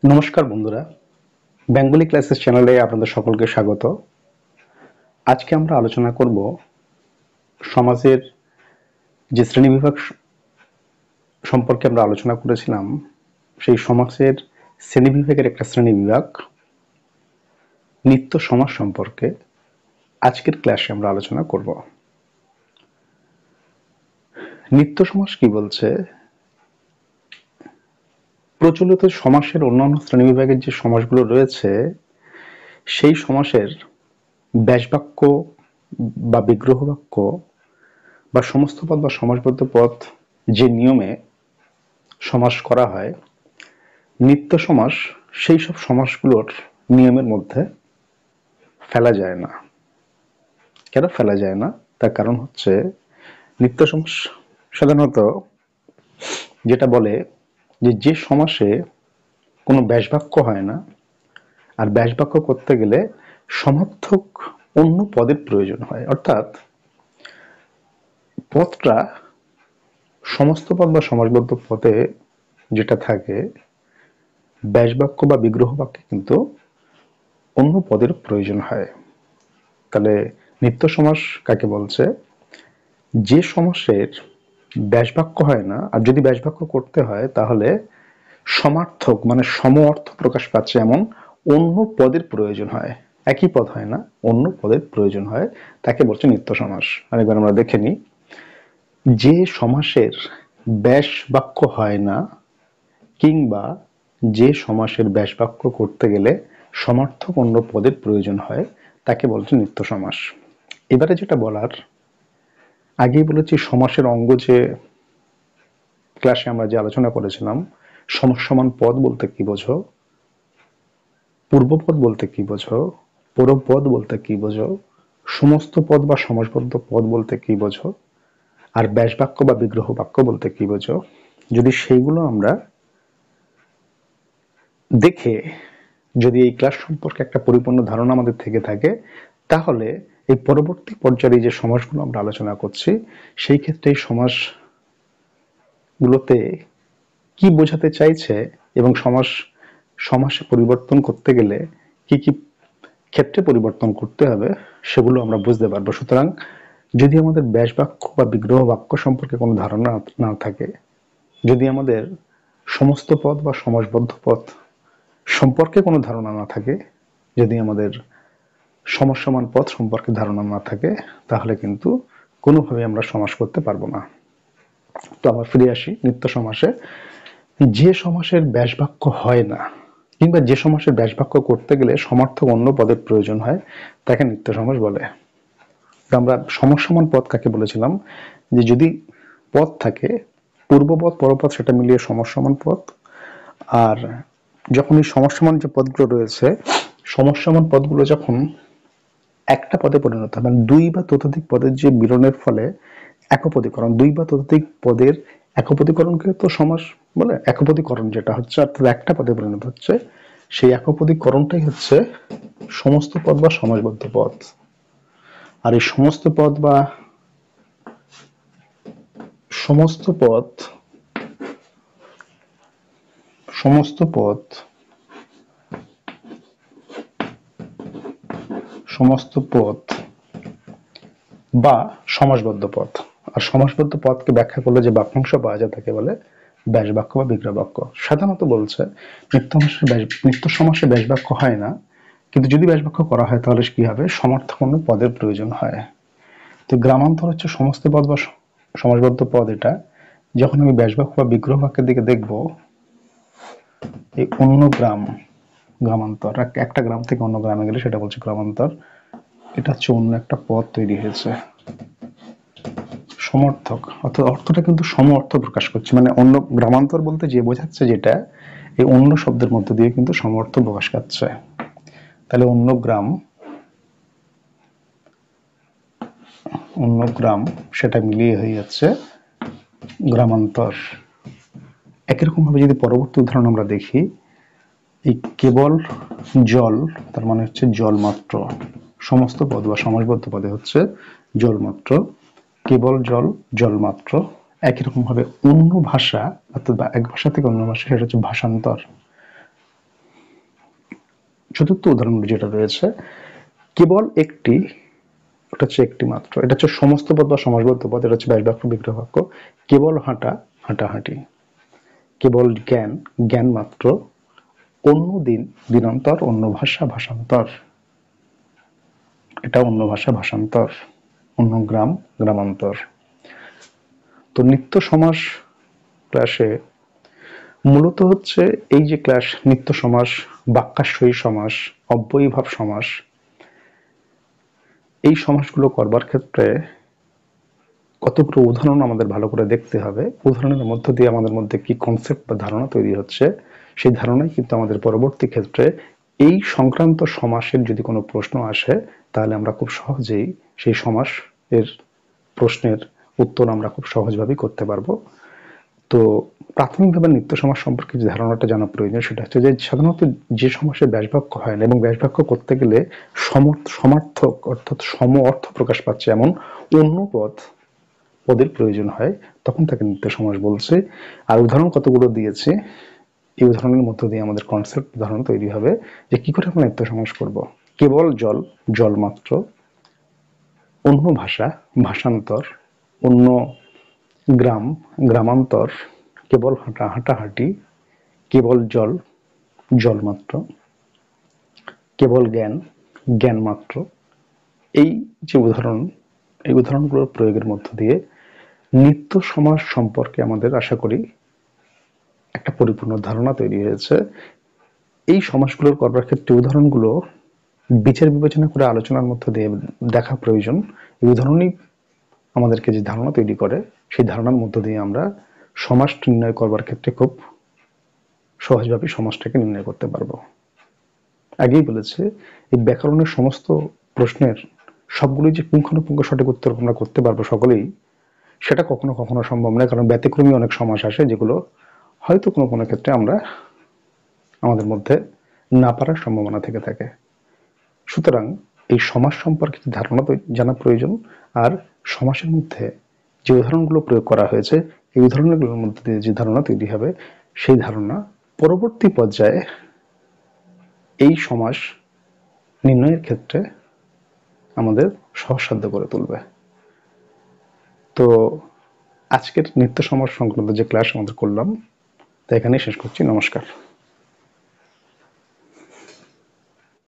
নমস্কার বন্ধুরা, Bengali classes চ্যানেলে আপনাদের সকলকে স্বাগত। আজকে আমরা আলোচনা করব সমাজের যে শ্রেণীবিভাগ সম্পর্কে আমরা আলোচনা করেছিলাম, সেই সমাজের শ্রেণীবিভাগের একটা শ্রেণীবিভাগ নিত্য সমাজ সম্পর্কে আজকের ক্লাসে আমরা আলোচনা করব। নিত্য সমাজ কি বলছে? প্রচলিত সমাসের অন্যান্য শ্রেণীবিভাগের যে সমাসগুলো রয়েছে, সেই সমাসের ব্যাসবাক্য বা বিগ্রহ বাক্য বা সমস্ত পদ বা সমাসবদ্ধ পদ যে নিয়মে সমাস করা হয়, নিত্য সমাস সেই সব সমাসগুলোর নিয়মের মধ্যে ফেলা যায় না। কেন ফেলা যায় না? তার কারণ হচ্ছে নিত্য সমাস সাধারণত যেটা বলে যে সমাসে কোনো ব্যাসবাক্য হয় না, আর ব্যাসবাক্য করতে গেলে সমার্থক অন্য পদের প্রয়োজন হয়। অর্থাৎ পদটা সমস্ত পদ বা সমাসবদ্ধ পদে যেটা থাকে, ব্যাসবাক্য বা বিগ্রহ বাক্যে কিন্তু অন্য পদের প্রয়োজন হয়। তাহলে নিত্য সমাস কাকে বলছে? যে সমাসের ব্যাসবাক্য হয় না, আর যদি ব্যাসবাক্য করতে হয় তাহলে সমার্থক মানে সম অর্থ প্রকাশ পাচ্ছে এমন অন্য পদের প্রয়োজন হয়। একই পদ হয় না, অন্য পদের প্রয়োজন হয়, তাকে বলছে নিত্য সমাস। আরেকবার আমরা দেখে নিই। যে সমাসের ব্যাসবাক্য হয় না কিংবা যে সমাসের ব্যাসবাক্য করতে গেলে সমার্থক অন্য পদের প্রয়োজন হয়, তাকে বলছে নিত্য সমাস। এবারে যেটা বলার, আগেই বলেছি সমাসের অঙ্গ যে ক্লাসে আমরা যে আলোচনা করেছিলাম, সমাস সমান পদ বলতে কি বোঝো, পূর্বপদ বলতে কি বোঝো, পরপদ বলতে কি বোঝো, সমস্ত পদ বা সমাসবদ্ধ পদ বলতে কি বোঝো, আর ব্যাসবাক্য বা বিগ্রহ বাক্য বলতে কি বোঝো, যদি সেইগুলো আমরা দেখে যদি এই ক্লাস সম্পর্কে একটা পরিপূর্ণ ধারণা আমাদের থেকে থাকে, তাহলে এই পরবর্তী পর্যায়ে যে সমাসগুলো আমরা আলোচনা করছি, সেই ক্ষেত্রে এই সমাসগুলোতে কি বোঝাতে চাইছে এবং সমাসে পরিবর্তন করতে গেলে কি কি ক্ষেত্রে পরিবর্তন করতে হবে, সেগুলো আমরা বুঝতে পারবো। সুতরাং যদি আমাদের ব্যাসবাক্য বা বিগ্রহ বাক্য সম্পর্কে কোনো ধারণা না থাকে, যদি আমাদের সমস্ত পদ বা সমাসবদ্ধ পদ সম্পর্কে কোনো ধারণা না থাকে, যদি আমাদের সমাস সমান পদ সম্পর্কে ধারণা না থাকে, তাহলে কিন্তু কোনোভাবে আমরা সমাস করতে পারবো না। তো আবার ফিরে আসি নিত্য সমাসে। যে সমাসের ব্যাসবাক্য হয় না কিংবা যে সমাসের ব্যাসবাক্য করতে গেলে সমার্থক অন্য পদের প্রয়োজন হয়, তাকে নিত্য সমাস বলে। আমরা সমাস সমান পদ কাকে বলেছিলাম? যে যদি পদ থাকে, পূর্বপদ পরপদ সেটা মিলিয়ে সমাস সমান পদ। আর যখন এই সমাস সমান যে পদগুলো রয়েছে, সমাস সমান পদগুলো যখন একটা পদে পরিণত হয়, মানে দুই বা ততোধিক পদের যে মিলনের ফলে একপদীকরণ, দুই বা ততোধিক পদের একপদীকরণকে তো সমাস বলে। একপদীকরণ যেটা হচ্ছে, অর্থাৎ একটা পদে পরিণত হচ্ছে, সেই একপদীকরণটাই হচ্ছে সমস্ত পদ বা সমাসবদ্ধ পদ। আর এই সমস্ত পদ বা সমস্ত পদ সমস্ত পদ সমস্ত পদ বা সমাসবদ্ধ পদ। আর সমাসবদ্ধ পদকে ব্যাখ্যা করলে যে বাক্যাংশ পাওয়া যায় তাকে বলে ব্যাসবাক্য বা বিগ্রহ বাক্য। সাধারণত বলছে নিত্য সমাসে ব্যাসবাক্য হয় না, কিন্তু যদি ব্যাসবাক্য করা হয় তাহলে কি হবে? সমার্থক অন্য পদের প্রয়োজন হয়। তো গ্রামান্তর হচ্ছে সমস্ত পদ বা সমাসবদ্ধ পদ। এটা যখন আমি ব্যাসবাক্য বা বিগ্রহ বাক্যের দিকে দেখব, এই অন্য গ্রামান্তর, একটা গ্রাম থেকে অন্য গ্রামে গেলে সেটা বলছে গ্রামান্তর। এটা হচ্ছে অন্য একটা পদ তৈরি হয়েছে, সমর্থক, অর্থাৎ অর্থটা কিন্তু সম অর্থ প্রকাশ করছে। মানে অন্য গ্রামান্তর বলতে যে বোঝাচ্ছে যেটা, এই অন্য শব্দের মধ্যে দিয়ে কিন্তু সম অর্থ প্রকাশ পাচ্ছে। তাহলে অন্য গ্রাম সেটা মিলিয়ে হয়ে যাচ্ছে গ্রামান্তর। একই রকম ভাবে যদি পরবর্তী উদাহরণ আমরা দেখি, এই কেবল জল, তার মানে হচ্ছে জল মাত্র। সমস্ত পদ বা সমাসবদ্ধ পদে হচ্ছে জল মাত্র। কেবল জল, জল মাত্র। একই রকম ভাবে অন্য ভাষা, অর্থাৎ এক ভাষা থেকে অন্য ভাষা, সেটা হচ্ছে ভাষান্তর। চতুর্থ উদাহরণটি যেটা রয়েছে, কেবল একটি, ওটা হচ্ছে একটি মাত্র, এটা হচ্ছে সমস্ত পদ বা সমাসবদ্ধ পদ, এটা হচ্ছে ব্যাস বাক্য বিগ্রহ বাক্য। কেবল হাঁটা, হাঁটাহাঁটি। কেবল জ্ঞান, জ্ঞান মাত্র। অন্য দিন, দিনান্তর। অন্য ভাষা, ভাষান্তর। এটা অন্য ভাষা, ভাষান্তর। অন্য গ্রাম, গ্রামান্তর। তো নিত্য সমাস ক্লাসে মূলত হচ্ছে এই যে ক্লাস নিত্য সমাস, বাক্যাশ্রয়ী সমাস, অব্যয়ীভাব সমাস, এই সমাসগুলো করবার ক্ষেত্রে কতগুলো উদাহরণ আমাদের ভালো করে দেখতে হবে। উদাহরণের মধ্য দিয়ে আমাদের মধ্যে কি কনসেপ্ট বা ধারণা তৈরি হচ্ছে, সেই ধারণাই কিন্তু আমাদের পরবর্তী ক্ষেত্রে এই সংক্রান্ত সমাসের যদি কোনো প্রশ্ন আসে, তাহলে আমরা খুব সহজেই সেই সমাস এর প্রশ্নের উত্তর আমরা খুব সহজভাবেই করতে পারবো। তো প্রাথমিকভাবে নিত্য সমাস সম্পর্কে যে ধারণাটা জানা প্রয়োজন, সেটা হচ্ছে যে সাধারণত যে সমাসে ব্যাসবাক্য হয় না, এবং ব্যাসবাক্য করতে গেলে সমার্থক অর্থাৎ সম অর্থ প্রকাশ পাচ্ছে এমন অন্য পদের প্রয়োজন হয়, তখন তাকে নিত্য সমাস বলছে। আর উদাহরণ কতগুলো দিয়েছে, এই উদাহরণের মধ্য দিয়ে আমাদের কনসেপ্ট ধারণা তৈরি হবে যে কি করে আমরা নিত্য সমাস করব। কেবল জল, জল মাত্র। অন্য ভাষা, ভাষান্তর। অন্য গ্রাম, গ্রামান্তর। কেবল হাঁটা, হাঁটাহাঁটি। কেবল জল, জল মাত্র। কেবল জ্ঞান, জ্ঞান মাত্র। এই যে উদাহরণ, এই উদাহরণগুলোর প্রয়োগের মধ্য দিয়ে নিত্য সমাস সম্পর্কে আমাদের আশা করি একটা পরিপূর্ণ ধারণা তৈরি হয়েছে। এই সমাসগুলোর করবার ক্ষেত্রে উদাহরণগুলো বিচার বিবেচনা করে আলোচনার মধ্য দিয়ে দেখা প্রয়োজন। এই উদাহরণই আমাদেরকে যে ধারণা তৈরি করে, সেই ধারণার মধ্য দিয়ে আমরা সমাস নির্ণয় করবার ক্ষেত্রে খুব সহজভাবে সমাসটাকে নির্ণয় করতে পারবো। আগেই বলেছে, এই ব্যাকরণের সমস্ত প্রশ্নের সবগুলোই যে পুঙ্খানুপুঙ্খ সঠিক উত্তর আমরা করতে পারবো সকলেই, সেটা কখনো কখনো সম্ভব নয়, কারণ ব্যতিক্রমী অনেক সমাস আসে যেগুলো হয়তো কোনো কোনো ক্ষেত্রে আমরা আমাদের মধ্যে না পারার সম্ভাবনা থেকে থাকে। সুতরাং এই সমাস সম্পর্কে ধারণা জানা প্রয়োজন। আর সমাসের মধ্যে যে উদাহরণগুলো প্রয়োগ করা হয়েছে, এই উদাহরণগুলোর মধ্যে দিয়ে যে ধারণা তৈরি হবে, সেই ধারণা পরবর্তী পর্যায়ে এই সমাস নির্ণয়ের ক্ষেত্রে আমাদের সহজসাধ্য করে তুলবে। তো আজকের নিত্য সমাস সংক্রান্ত যে ক্লাস আমাদের করলাম, তা এখানেই শেষ করছি। নমস্কার।